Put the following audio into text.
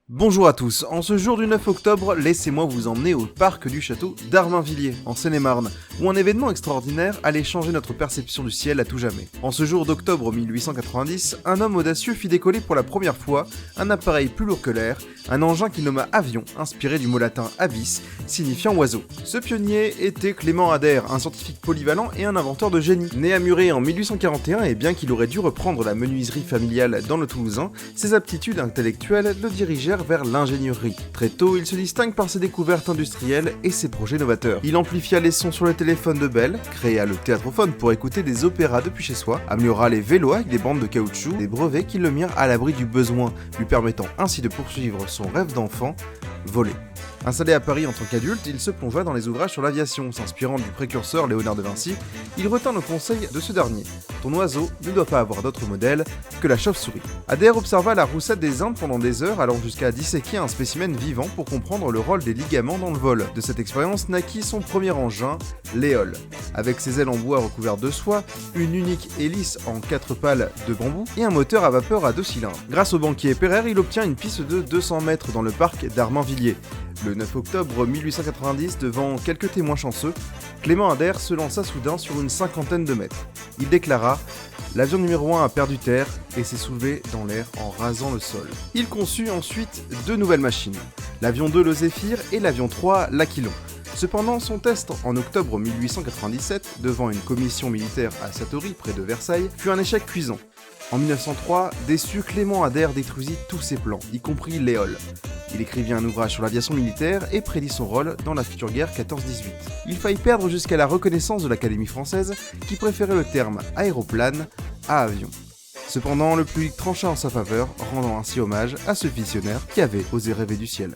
Bonjour à tous, en ce jour du 9 octobre, laissez-moi vous emmener au parc du château d'Armainvilliers, en Seine-et-Marne, où un événement extraordinaire allait changer notre perception du ciel à tout jamais. En ce jour d'octobre 1890, un homme audacieux fit décoller pour la première fois un appareil plus lourd que l'air, un engin qu'il nomma avion, inspiré du mot latin avis, signifiant oiseau. Ce pionnier était Clément Ader, un scientifique polyvalent et un inventeur de génie. Né à Muret en 1841 et bien qu'il aurait dû reprendre la menuiserie familiale dans le Toulousain, ses aptitudes intellectuelles le dirigèrent vers l'ingénierie. Très tôt, il se distingue par ses découvertes industrielles et ses projets novateurs. Il amplifia les sons sur le téléphone de Bell, créa le théâtrophone pour écouter des opéras depuis chez soi, améliora les vélos avec des bandes de caoutchouc, des brevets qui le mirent à l'abri du besoin, lui permettant ainsi de poursuivre son rêve d'enfant, voler. Installé à Paris en tant qu'adulte, il se plongea dans les ouvrages sur l'aviation, s'inspirant du précurseur Léonard de Vinci. Il retint le conseil de ce dernier. Ton oiseau ne doit pas avoir d'autre modèle que la chauve-souris. Ader observa la roussette des Indes pendant des heures, allant jusqu'à disséquer un spécimen vivant pour comprendre le rôle des ligaments dans le vol. De cette expérience naquit son premier engin, l'éole. Avec ses ailes en bois recouvertes de soie, une unique hélice en 4 pales de bambou et un moteur à vapeur à 2 cylindres. Grâce au banquier Pereire, il obtient une piste de 200 mètres dans le parc d'Armainvilliers. Le 9 octobre 1890, devant quelques témoins chanceux, Clément Ader se lança soudain sur une cinquantaine de mètres. Il déclara « L'avion numéro 1 a perdu terre et s'est soulevé dans l'air en rasant le sol ». Il conçut ensuite 2 nouvelles machines, l'avion 2 le Zéphyr et l'avion 3 l'Aquilon. Cependant, son test en octobre 1897, devant une commission militaire à Satory, près de Versailles, fut un échec cuisant. En 1903, déçu, Clément Ader détruisit tous ses plans, y compris l'éole. Il écrivit un ouvrage sur l'aviation militaire et prédit son rôle dans la future guerre 14-18. Il faillit perdre jusqu'à la reconnaissance de l'Académie française qui préférait le terme aéroplane à avion. Cependant, le public trancha en sa faveur, rendant ainsi hommage à ce visionnaire qui avait osé rêver du ciel.